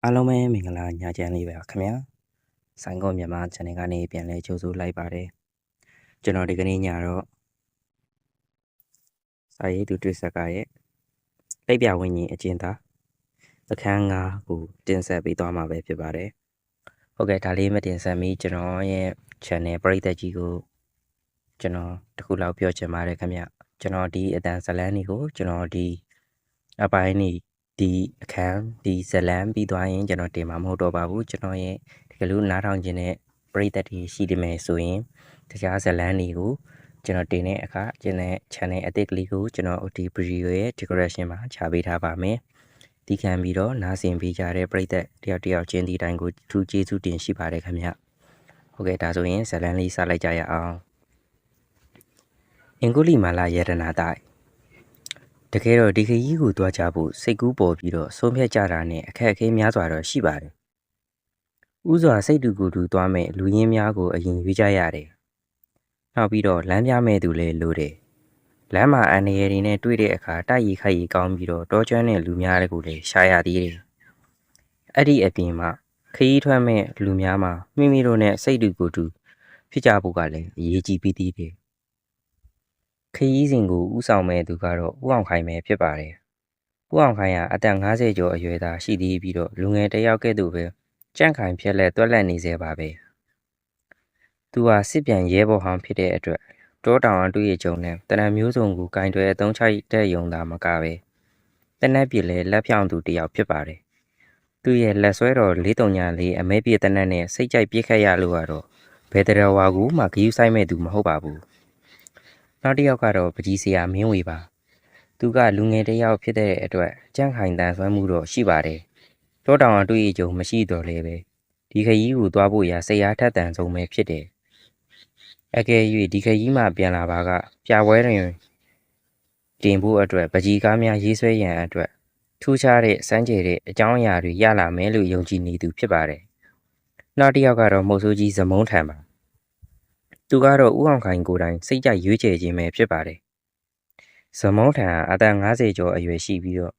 အားလုံးပဲမင်္ဂလာညချမ်းလေးပဲခင်ဗျာဆိုင်ကောမြန်မာ channel ကနေပြန်လဲကြိုဆိုလိုက်ပါတယ်ကျွန်တော်ဒီကနေ့ညတော့စာရေးသူတွေ့ဆက်ကရဲ့လက်ပြဝင်းကြီးအကျဉ်းသားအခန်း9ကိုတင်ဆက်ပေးသွားမှာပဲဖြစ်ပါတယ်ဟုတ်ကဲ့ဒါလေးမတင်ဆက်မီကျွန်တော်ရဲ့ channel ပရိသတ်ကြီးကိုကျွန်တော်တခုလောက်ပြောချင်ပါတယ်ခင်ဗျကျွန်တော်ဒီအတန်ဇလန်းတွေကိုကျွန်တော်ဒီအပိုင်းနေဒီအခန်းဒီဇလန်းပြီးသွားရင်ကျွန်တော်တင်မှာမဟုတ်တော့ပါဘူးကျွန်တော်ရဲ့ဒီကလူနားထောင်ခြင်းနဲ့ပရိသတ်တွေရှိတယ်မယ်ဆိုရင်တခြားဇလန်းတွေကိုကျွန်တော်တင်တဲ့အခါကျွန်တော် channel အသစ်ကလေးကိုကျွန်တော်ဒီ video ရဲ့ decoration မှာချပေးထားပါမယ်ဒီခံပြီးတော့နားဆင်ပေးကြတဲ့ပရိသတ်တယောက်တယောက်ချင်းဒီတိုင်းကိုထူးကျေးဇူးတင်ရှိပါတယ်ခင်ဗျဟုတ်ကဲ့ဒါဆိုရင်ဇလန်းလေးစလိုက်ကြရအောင်အင်္ဂုလိမာလာယရနာတိုင်တကယ်တော့ဒီခရီးကိုတွားကြဖို့စိတ်ကူးပေါ်ပြီးတော့ဆုံးဖြတ်ကြတာနဲ့အခက်အခဲများစွာတော့ရှိပါတယ်။ဥစွာစိတ်တူကိုယ်တူတွားမဲ့လူရင်းများကိုအရင်ရွေးကြရတယ်။နောက်ပြီးတော့လမ်းပြမဲ့သူလည်းလိုတယ်။လမ်းမှာအန်ရည်တွေနဲ့တွေ့တဲ့အခါတိုက်ရီခိုက်ရီကောင်းပြီးတော့တောကျွမ်းတဲ့လူများတွေကိုလည်းရှာရသေးတယ်။အဲ့ဒီအပြင်မှာခရီးထွက်မဲ့လူများမှာမိမိတို့နဲ့စိတ်တူကိုယ်တူဖြစ်ကြဖို့ကလည်းအရေးကြီးပြီးသေးတယ်။ခရီးစဉ်ကိုဥဆောင်မဲ့သူကတော့ဦးအောင်ခိုင်ပဲဖြစ်ပါတယ်။ဦးအောင်ခိုင်ကအသက်50ကျော်အရွယ်သားရှိသေးပြီးတော့လူငယ်တစ်ယောက်ကဲ့သို့ပဲကြန့်ခိုင်ဖြက်လက်တွက်လက်နေစေပါပဲ။သူဟာစစ်ပြန်ရဲဘော်ဟောင်းဖြစ်တဲ့အတွက်တောတောင်အတွေ့အကြုံနဲ့တနက်မျိုးစုံကိုဂိုင်တွယ်အသုံးချတဲ့ယုံသားမကပဲတနက်ပြည့်လဲလက်ဖြောင်သူတစ်ယောက်ဖြစ်ပါတယ်။သူရဲ့လက်ဆွဲတော်434အမဲပြည့်တနက်နဲ့စိတ်ကြိုက်ပြစ်ခတ်ရလို့ကတော့ဘယ်တရားဝါကူမှဂယူးဆိုင်မဲ့သူမဟုတ်ပါဘူး။နောက်တစ်ယောက်ကတော့ပကြီးစရာမင်းဝေပါသူကလူငယ်တစ်ယောက်ဖြစ်တဲ့အတွက်ကြန့်ခိုင်တန်ဆွမ်းမှုတော့ရှိပါတယ်တောတောင်အတွေ့အကြုံမရှိတော့လဲပဲဒီခရီးကိုသွားဖို့ရာစိတ်အားထက်သန်ဆုံးပဲဖြစ်တယ်အကယ်၍ဒီခရီးမှပြန်လာပါကပြပွဲတွင်တင်ဖို့အတွက်ပကြီးကားများရေးဆွဲရန်အတွက်ထူးခြားတဲ့စမ်းကြယ်တဲ့အကြောင်းအရာတွေရလာမယ်လို့ယုံကြည်နေသူဖြစ်ပါတယ်နောက်တစ်ယောက်ကတော့မှုတ်ဆိုးကြီးဇမုံထံပါသူကတော့ဦးအောင်ခိုင်ကိုယ်တိုင်စိတ်ကြိုက်ရွေးချယ်ခြင်းပဲဖြစ်ပါတယ်။ဇမုံထံအသက်50ကျော်အရွယ်ရှိပြီးတော့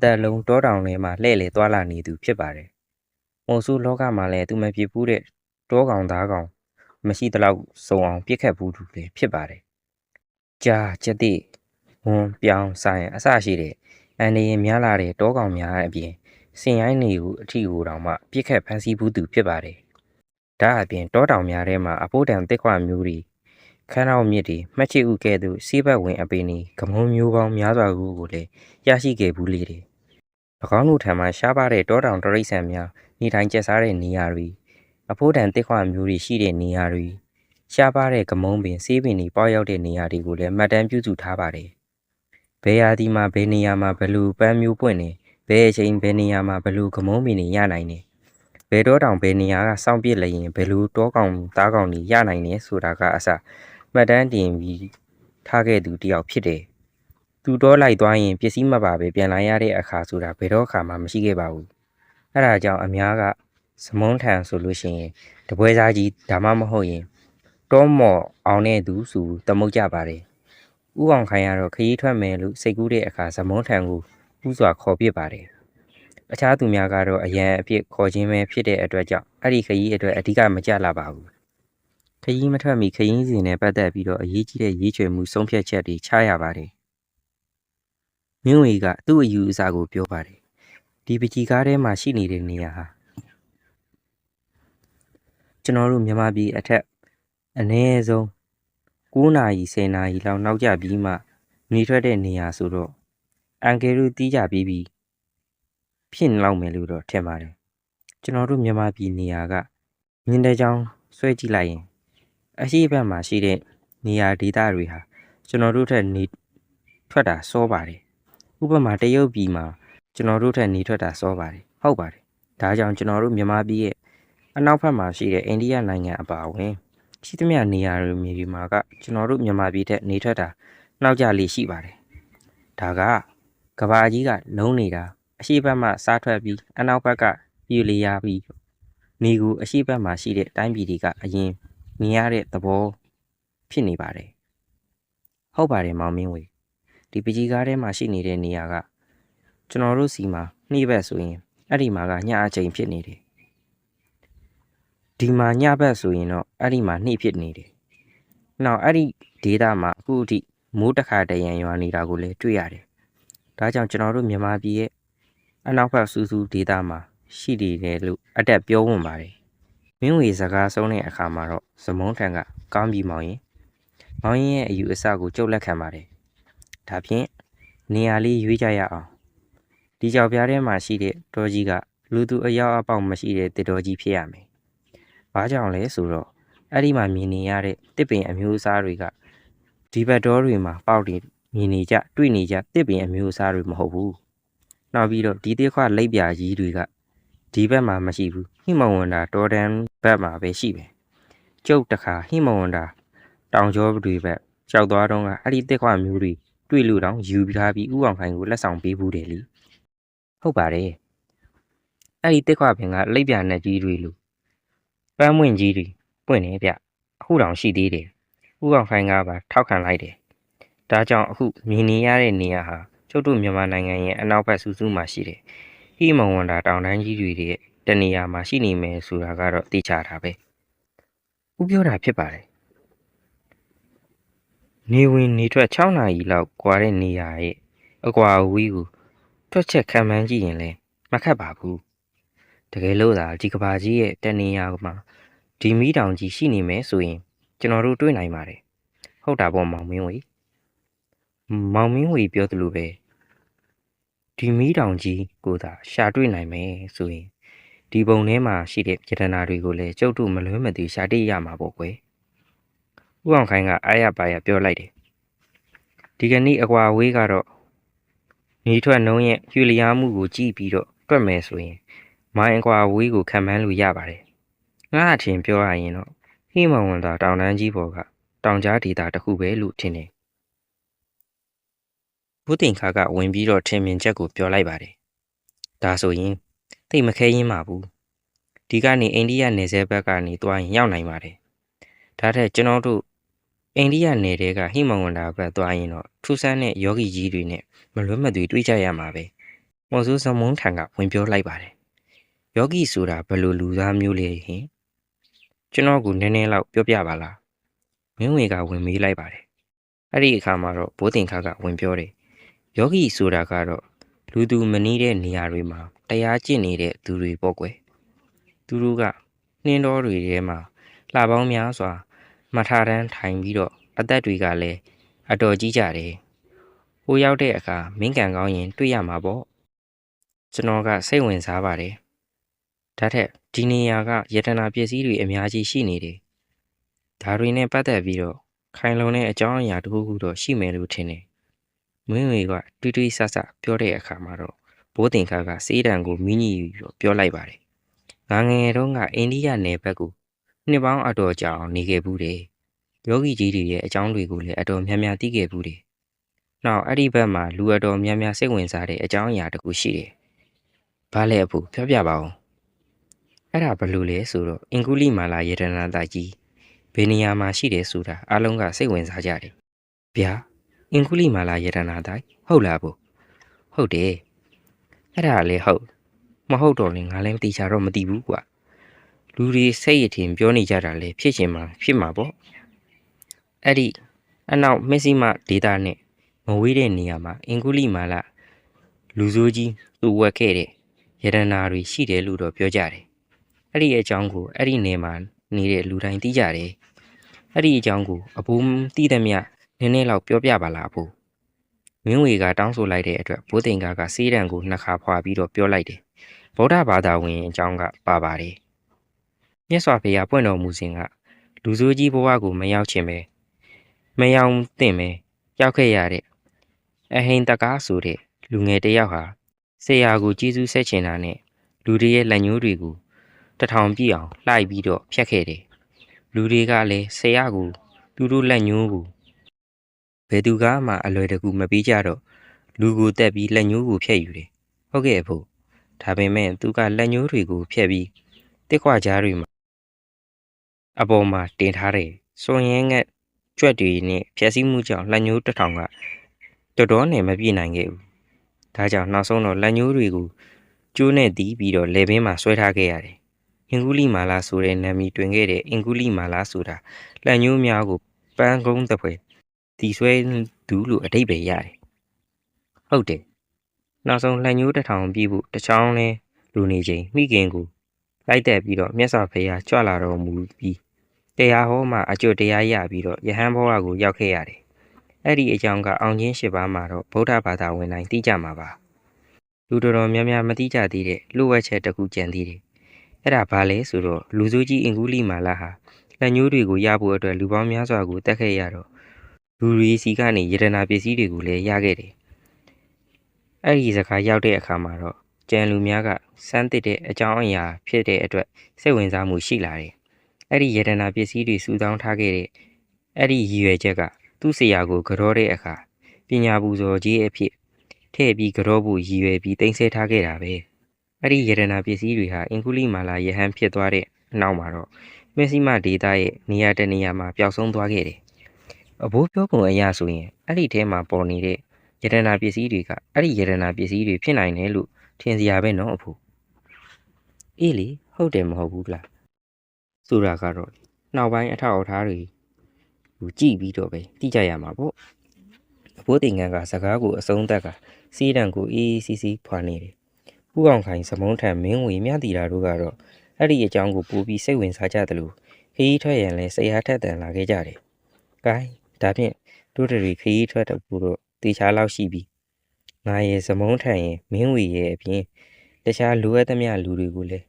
တက်လုံးတောတောင်ထဲမှာလှည့်လည်သွားလာနေသူဖြစ်ပါတယ်။မုံဆိုးလောကမှာလည်းသူမဖြစ်ဘူးတဲ့တောကောင်သားကောင်မရှိသလောက်စုံအောင်ပြစ်ခတ်ဘူးသူလည်းဖြစ်ပါတယ်။ကြာချက်တိဝန်ပြောင်းဆိုင်အစရှိတဲ့အန်ဒီရင်များလာတဲ့တောကောင်များအပြင်စင်ရိုင်းနေကိုအထီကိုတောင်မှပြစ်ခတ်ဖမ်းဆီးဘူးသူဖြစ်ပါတယ်။ဒါအပြင်တောတောင်များထဲမှာအဖိုးတန်တစ်ခွမျိုးတွေခန်းတော်မြစ်တွေမှတ်ချစ်ဥကဲ့သို့စီးပတ်ဝင်အပင်တွေကမုံမျိုးပေါင်းများစွာကိုလည်းရရှိခဲ့ဘူးလေတယ်။၎င်းတို့ထံမှရှားပါတဲ့တောတောင်တရိတ်ဆန်များနေထိုင်ကျက်စားတဲ့နေရာတွေအဖိုးတန်တစ်ခွမျိုးတွေရှိတဲ့နေရာတွေရှားပါတဲ့ကမုံပင်ဆေးပင်တွေပေါရောက်တဲ့နေရာတွေကိုလည်းမှတ်တမ်းပြုစုထားပါတယ်။ဘယ်ရာသီမှာဘယ်နေရာမှာဘယ်လိုပန်းမျိုးပွင့်နေဘယ်အချိန်ဘယ်နေရာမှာဘယ်လိုကမုံပင်တွေရနိုင်နေဘယ်တော့တောင်ဘယ်နေရာကစောင့်ပြစ်လျင်ဘယ်လိုတောကောင်သားကောင်တွေရနိုင်နေဆိုတာကအစမှတ်တမ်းတင်ပြီးထားခဲ့သူတယောက်ဖြစ်တယ်။သူတော့လိုက်သွားရင်ပစ္စည်းမပါပဲပြန်လာရတဲ့အခါဆိုတာဘယ်တော့အခါမှမရှိခဲ့ပါဘူး။အဲဒါကြောင့်အများကစမုံထန်ဆိုလို့ရှိရင်တပွဲစားကြီးဒါမှမဟုတ်ရင်တောမော်အောင်တဲ့သူစုသမုတ်ကြပါတယ်။ဥအောင်ခိုင်ကတော့ခရီးထွက်မယ်လို့စိတ်ကူးတဲ့အခါစမုံထန်ကိုဥစွာခေါ်ပြစ်ပါတယ်။အခြားသူများကတော့အရန်အဖြစ်ခေါ်ခြင်းပဲဖြစ်တဲ့အတွက်ကြောင့်အဲ့ဒီခရီးအတွက်အဓိကမကြလာပါဘူးခရီးမထွက်မီခရီးစဉ်နဲ့ပတ်သက်ပြီးတော့အရေးကြီးတဲ့ရေးချွေမှုဆုံးဖြတ်ချက်တွေချရပါတယ်မင်းဝေကသူ့အယူအဆကိုပြောပါတယ်ဒီပကြီးကားထဲမှာရှိနေတဲ့နေရာဟာကျွန်တော်တို့မြန်မာပြည်အထက်အနည်းဆုံး9နာရီ10နာရီလောက်နောက်ကျပြီးမှနေထွက်တဲ့နေရာဆိုတော့အန်ကယ်တို့တီးကြပြီးပြီဖြစ်လောက်မယ်လို့တော့ထင်ပါတယ်ကျွန်တော်တို့မြန်မာပြည်နေရာကမြင်းတဲချောင်းဆွဲကြည့်လိုက်ရင်အရှိဘက်မှာရှိတဲ့နေရာဒေသတွေဟာကျွန်တော်တို့ထက်နေထွက်တာစောပါတယ်ဥပမာတရုတ်ပြည်မှာကျွန်တော်တို့ထက်နေထွက်တာစောပါတယ်ဟုတ်ပါတယ်ဒါကြောင့်ကျွန်တော်တို့မြန်မာပြည်ရဲ့အနောက်ဘက်မှာရှိတဲ့အိန္ဒိယနိုင်ငံအပါအဝင်ရှိသမျှနေရာတွေမြေဒီမှာကကျွန်တော်တို့မြန်မာပြည်ထက်နေထွက်တာနောက်ကျလေးရှိပါတယ်ဒါကကဘာကြီးကလုံးနေတာအရှိဘက်မှစားထွက်ပြီးအနောက်ဘက်ကပြည်လျာပြီးနေကိုအရှိဘက်မှာရှိတဲ့တိုင်းပြည်တွေကအရင်မြင်ရတဲ့သဘောဖြစ်နေပါတယ်ဟုတ်ပါတယ်မောင်မင်းဝေဒီပကြီးကားထဲမှာရှိနေတဲ့နေရာကကျွန်တော်တို့စီမှာနှိဘက်ဆိုရင် အဲ့ဒီမှာကညအချိန်ဖြစ်နေတယ်ဒီမှာညဘက်ဆိုရင်တော့အဲ့ဒီမှာနှိဖြစ်နေတယ်နောက်အဲ့ဒီဒေတာမှာအခုအထိမိုးတစ်ခါတရံရွာနေတာကိုလည်းတွေ့ရတယ်ဒါကြောင့်ကျွန်တော်တို့မြန်မာပြည်ရဲ့အနောက်ဘက်စူးစူးဒေတာမှာရှိနေတယ်လို့အတက်ပြောဝင်ပါတယ်မင်းဝေစကားဆုံးတဲ့အခါမှာတော့ဇမုန်းထံကကောင်းပြီမောင်ရင်ရဲ့အယူအဆကိုကြုတ်လက်ခံပါတယ်ဒါဖြင့်နေရာလေးရွေးကြရအောင်ဒီကြောက်ပြားထဲမှာရှိတဲ့တော်ကြီးကလူသူအယောက်အပေါက်မရှိတဲ့တစ်တော်ကြီးဖြစ်ရမယ်ဘာကြောင့်လဲဆိုတော့အဲ့ဒီမှာမြင်နေရတဲ့တစ်ပင်အမျိုးအစားတွေကဒီဘက်တော်တွေမှာပေါက်တွေမြင်နေကြတွေ့နေကြတစ်ပင်အမျိုးအစားတွေမဟုတ်ဘူးနောက်ပြီးတော့ဒီတစ်ခွလိပ်ပြာကြီးတွေကဒီဘက်မှာမရှိဘူးဟိမဝန္တာတော်တန်းဘက်မှာပဲရှိပဲကျုပ်တခါဟိမဝန္တာတောင်ကျောတွေဘက်ကြောက်သွားတော့ကအဲ့ဒီတစ်ခွမျိုးတွေတွေ့လို့တောင်ယူထားပြီးဥအောင်ခိုင်ကိုလက်ဆောင်ပေးဘူးတယ်လေဟုတ်ပါတယ်အဲ့ဒီတစ်ခွပင်ကလိပ်ပြာနဲ့ကြီးတွေလို့ပန်းမွင့်ကြီးတွေပွင့်နေဗျအခုတောင်ရှိသေးတယ်ဥအောင်ခိုင်ကပါထောက်ခံလိုက်တယ်ဒါကြောင့်အခုမြင်နေရတဲ့နေရာဟာကျုပ်တို့မြန်မာနိုင်ငံရဲ့အနောက်ဘက်စူးစူးမှာရှိတယ်ဟိမဝန္တာတောင်တန်းကြီးတွေရဲ့တနေရာမှာရှိနေမယ်ဆိုတာကတော့သိချတာပဲဥပြောတာဖြစ်ပါတယ်နေဝင်နေထွက်6နာရီလောက်ကွာတဲ့နေရာရဲ့အကွာအဝေးကိုတွက်ချက်ခံမှန်းကြည့်ရင်လည်းမခက်ပါဘူးတကယ်လို့သာဒီကဘာကြီးရဲ့တနေရာမှာဒီမီးတောင်ကြီးရှိနေမယ်ဆိုရင်ကျွန်တော်တို့တွေ့နိုင်ပါတယ်ဟုတ်တာပေါ့မောင်မင်းဝေပြောသလိုပဲဒီမီးတောင်ကြီးကိုသာရှာတွေ့နိုင်မယ်ဆိုရင်ဒီပုံထဲမှာရှိတဲ့ယတနာတွေကိုလည်းကျုပ်တို့မလွဲမသွေရှာတွေ့ရမှာပေါ့ကွယ်ဥအောင်ခိုင်ကအားရပါရပြောလိုက်တယ်ဒီကနေ့အကွာအဝေးကတော့နေထွက်နှုံးရဲ့ရွှေလျားမှုကိုကြည့်ပြီးတော့တွက်မယ်ဆိုရင်မိုင်းအကွာအဝေးကိုခံမှန်းလို့ရပါတယ်ငါအထင်ပြောရရင်တော့ဟိမဝန္တာတောင်တန်းကြီးပေါ်ကတောင်ကြားဒေသတစ်ခုပဲလို့ထင်တယ်ဘုတင်ခါကဝင်ပြီးတော့ထင်မြင်ချက်ကိုပြောလိုက်ပါတယ်ဒါဆိုရင်သိမခဲရင်းပါဘူးဒီကနေအိန္ဒိယနယ်စပ်ဘက်ကနေသွားရင်ရောက်နိုင်ပါတယ်ဒါထက်ကျွန်တော်တို့အိန္ဒိယနယ်တဲကဟိမဝန္တာဘက်သွားရင်တော့ထူးဆန်းတဲ့ယောဂီကြီးတွေနဲ့မလွဲမသွေတွေ့ကြရမှာပဲမော်စိုးစမုန်းထံကဝင်ပြောလိုက်ပါတယ်ယောဂီဆိုတာဘယ်လိုလူသားမျိုးလဲဟင်ကျွန်တော်ကနည်းနည်းလောက်ပြောပြပါလားမင်းဝေကဝင်မေးလိုက်ပါတယ်အဲ့ဒီအခါမှာတော့ဘိုးတင်ခါကဝင်ပြောတယ်ယောဂီဆိုတာကတော့လူသူမနီးတဲ့နေရာတွေမှာတရားကျင့်နေတဲ့သူတွေပေါ့ကွယ်သူတို့ကနှင်းတော်တွေထဲမှာလှပေါင်းများစွာမထတန်းထိုင်ပြီးတော့အသက်တွေကလည်းအတော်ကြီးကြတယ်ဟိုရောက်တဲ့အခါမင်းကန်ကောင်းရင်တွေ့ရမှာပေါ့ကျွန်တော်ကစိတ်ဝင်စားပါတယ်ဒါထက်ဒီနေရာကယတနာပစ္စည်းတွေအများကြီးရှိနေတယ်ဒါတွေနဲ့ပတ်သက်ပြီးတော့ခိုင်လုံတဲ့အကြောင်းအရာတစ်ခုခုတော့ရှိမယ်လို့ထင်တယ်မင်းဝေကတွေးဆဆပြောတဲ့အခါမှာတော့ဘိုးတင်ခါကစေးတံကိုမိညီပြီးတော့ပြောလိုက်ပါတယ်ငါငယ်တုန်းကအိန္ဒိယနယ်ဘက်ကိုနှစ်ပေါင်းအတော်ကြာအောင်နေခဲ့ဘူးတယ်ယောဂီကြီးတွေရဲ့အကြောင်းတွေကိုလည်းအတော်များများသိခဲ့ဘူးတယ်နောက်အဲ့ဒီဘက်မှာလူအတော်များများစိတ်ဝင်စားတဲ့အကြောင်းအရာတစ်ခုရှိတယ်ဘာလဲအဖို့ပြောပြပါဦးအဲ့ဒါဘယ်လိုလဲဆိုတော့အင်ကုလိမာလာယေတနာတကြီးဘယ်နေရာမှာရှိတယ်ဆိုတာအားလုံးကစိတ်ဝင်စားကြတယ်ဗျာအင်ကုလိမာလာယေတနာတိုင်းဟုတ်လားဘူးဟုတ်တယ်အဲ့ဒါလည်းဟုတ်မဟုတ်တော့လည်းငါလည်းမသိချတော့မသိဘူးကွာလူတွေစိတ်ရထင်ပြောနေကြတာလေဖြစ်ချင်မှာဖြစ်မှာပေါ့အဲ့ဒီအနောက်မက်ဆီမဒေတာနဲ့မဝေးတဲ့နေရာမှာအင်ကုလိမာလာလူစိုးကြီးသူ့ဝက်ခဲ့တဲ့ယတနာတွေရှိတယ်လို့တော့ပြောကြတယ်အဲ့ဒီအကြောင်းကိုအဲ့ဒီနေမှာနေတဲ့လူတိုင်းသိကြတယ်အဲ့ဒီအကြောင်းကိုအဖိုးသိသမျှနည်းနည်းလောက်ပြောပြပါလားအဖိုးမင်းဝေကတောင်းဆိုလိုက်တဲ့အတွက်ဘိုးတင်ကားကစေးတံကိုနှစ်ခါဖွာပြီးတော့ပြောလိုက်တယ်ဗုဒ္ဓဘာသာဝင်အကြောင်းကပါပါတယ်မြတ်စွာဘုရားပွင့်တော်မူစဉ်ကလူဆိုးကြီးဘဝကိုမရောက်ချင်ပဲမရောက်သင့်ပဲရောက်ခဲ့ရတဲ့အဟိန်တကားဆိုတဲ့လူငယ်တစ်ယောက်ဟာဆရာကိုကျေးဇူးဆက်ချင်တာနဲ့လူတွေရဲ့လက်ညှိုးတွေကိုတထောင်ပြည့်အောင်လှိုက်ပြီးတော့ဖြတ်ခဲ့တယ်လူတွေကလည်းဆရာကိုသူတို့လက်ညှိုးကိုဘယ်သူကမှအလွယ်တကူမပေးကြတော့လူကိုတက်ပြီးလက်ညှိုးကိုဖျက်ယူတယ်ဟုတ်ကဲ့ဖို့ဒါပေမဲ့သူကလက်ညှိုးတွေကိုဖျက်ပြီးတစ်ခွကြားတွေမှာအပေါ်မှာတင်ထားတယ်စွန်ရဲငက်ကြွက်တွေနဲ့ဖြက်စီးမှုကြောင့်လက်ညှိုးတစ်ထောင်ကတော်တော်နဲ့မပြည့်နိုင်ခဲ့ဘူးဒါကြောင့်နောက်ဆုံးတော့လက်ညှိုးတွေကို ကျိုးနဲ့တီးပြီးတော့လေပင်မှာဆွဲထားခဲ့ရတယ်အင်္ဂုလိမာလာဆိုတဲ့နာမည်တွင်ခဲ့တဲ့အင်္ဂုလိမာလာဆိုတာလက်ညှိုးများကိုပန်းကုန်းတစ်ဖွဲတီဆွဲသူလို့အဓိပ္ပာယ်ရတယ်ဟုတ်တယ်နောက်ဆုံးလက်ညှိုးတစ်ထောင်ပြည့်ဖို့တစ်ချောင်းလဲလူနေချိန်မိခင်ကိုလိုက်တက်ပြီးတော့မြတ်စွာဘုရားကြွလာတော်မူပြီးတရားဟောမှအကျွတ်တရားရပြီးတော့ယဟန်ဘဝကိုရောက်ခဲ့ရတယ်အဲ့ဒီအကြောင်းကအောင်ချင်း၈ပါးမှာတော့ဗုဒ္ဓဘာသာဝင်တိုင်းသိကြမှာပါလူတော်များများမသိကြသေးတဲ့လူဝက်ချက်တစ်ခုကြံသေးတယ်အဲ့ဒါဘာလဲဆိုတော့လူစိုးကြီးအင်္ဂုလိမာလာဟာလက်ညှိုးတွေကိုရဖို့အတွက်လူပေါင်းများစွာကိုတက်ခဲ့ရတော့လူတွေစီကနေယတနာပစ္စည်းတွေကိုလည်းရခဲ့တယ်အဲ့ဒီစကားရောက်တဲ့အခါမှာတော့ကြံလူများကစမ်းသစ်တဲ့အကြောင်းအရာဖြစ်တဲ့အတွက်စိတ်ဝင်စားမှုရှိလာတယ်အဲ့ဒီယတနာပစ္စည်းတွေစုဆောင်းထားခဲ့တဲ့အဲ့ဒီရည်ရွယ်ချက်ကသူ့ဆရာကိုကြောတဲ့အခါပညာပူဇော်ကြီးအဖြစ်ထည့်ပြီးကြောဖို့ရည်ရွယ်ပြီးတင်ဆက်ထားခဲ့တာပဲအဲ့ဒီယတနာပစ္စည်းတွေဟာအင်္ဂုလိမာလာယဟန်ဖြစ်သွားတဲ့အနောက်မှာတော့မက်ဆီမဒေတာရဲ့နေရာတနေရာမှာပျောက်ဆုံးသွားခဲ့တယ်အဘိုးပြောပုံအရဆိုရင်အဲ့ဒီထဲမှာပေါ်နေတဲ့ယတနာပစ္စည်းတွေကအဲ့ဒီယတနာပစ္စည်းတွေဖြစ်နိုင်တယ်လို့ထင်စရာပဲနော်အဖိုးအေးလေဟုတ်တယ်မဟုတ်ဘူးလားဆိုတာကတော့နောက်ပိုင်းအထောက်အထားတွေကိုကြည့်ပြီးတော့ပဲသိကြရမှာပေါ့အဖိုးတင်ငန်းကစကားကိုအဆုံးသက်ကစီးတံကိုအေးစီစီဖွာနေတယ်ဦးအောင်ခိုင်စမုံထံမင်းဝေမြတီတာတို့ကတော့အဲ့ဒီအကြောင်းကိုပို့ပြီးစိတ်ဝင်စားကြတယ်လို့ခရီးထွက်ရင်လဲစိတ်အားထက်သန်လာခဲ့ကြတယ်။ကိုင်းဒါဖြင့်တို့တွေခရီးထွက်တဲ့ပူတော့တေချာလောက်ရှိပြီ။ငါရဲ့စမုံထံရင်မင်းဝေရဲ့အပြင်တခြားလူအပ်သမျှလူတွေကိုလည်း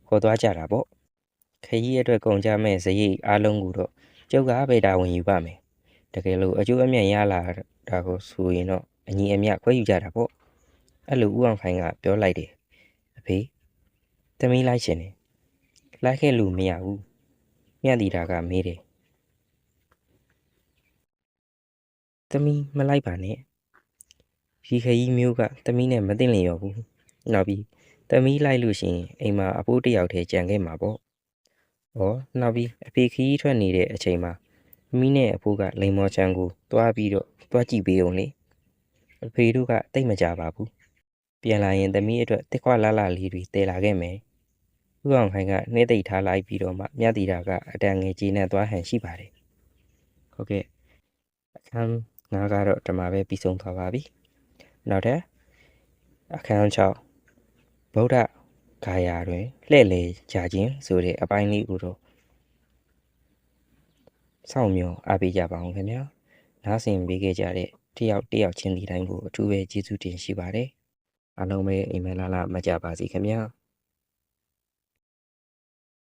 ခေါ်သွားကြတာပေါ့။ခရီးအတွက်ကုန်ကြမဲ့ဇရိတ်အားလုံးကိုတော့ကျုပ်ကပဲတာဝန်ယူပါမယ်။တကယ်လို့အကျိုးအမြတ်ရလာတာကိုဆိုရင်တော့အညီအမျှခွဲယူကြတာပေါ့။အဲ့လိုဦးအောင်ခိုင်ကပြောလိုက်တယ်။အဖေသမီးလိုက်ရှင်တယ်။လိုက်ခဲ့လို့မရဘူး။မြတ်တီတာကမေးတယ်။သမီးမလိုက်ပါနဲ့။ရီခရီးမျိုးကသမီးနဲ့မသိလျင်ရောဘူး။နောက်ပြီးသမီးလိုက်လို့ရှိရင်အိမ်မှာအဖိုးတစ်ယောက်တည်းကြံခဲ့မှာပေါ့။ဩနောက်ပြီးအဖေခရီးထွက်နေတဲ့အချိန်မှာသမီးနဲ့အဖိုးကလိန်မော်ချမ်းကိုတွားပြီးတော့တွားကြည့်ပေးအောင်လေ။အဖေတို့ကတိတ်မကြပါဘူး။ပြန်လာရင်သမီးအတွက်တစ်ခွလာလေးတွေတည်လာခဲ့မယ်။ဦးအောင်ခိုင်ကနှဲသိပ်ထားလိုက်ပြီးတော့မှမြတ်တီတာကအတန်ငယ်ကြီးနဲ့သွားဟန်ရှိပါတယ်။ဟုတ်ကဲ့အခန်းငါကတော့ဒီမှာပဲပြီးဆုံးသွားပါပြီ။နောက်ထပ်အခန်း6ဗုဒ္ဓဂါယာတွင်လှည့်လည်ကြခြင်းဆိုတဲ့အပိုင်းလေးကိုတော့စောင့်မျှော်အားပေးကြပါအောင်ခင်ဗျာနားဆင်ပေးခဲ့ကြတဲ့တယောက်ချင်းဒီတိုင်းကိုအထူးပဲကျေးဇူးတင်ရှိပါတယ်အားလုံးပဲအိမ်မက်လာမကြပါစေခင်ဗျာ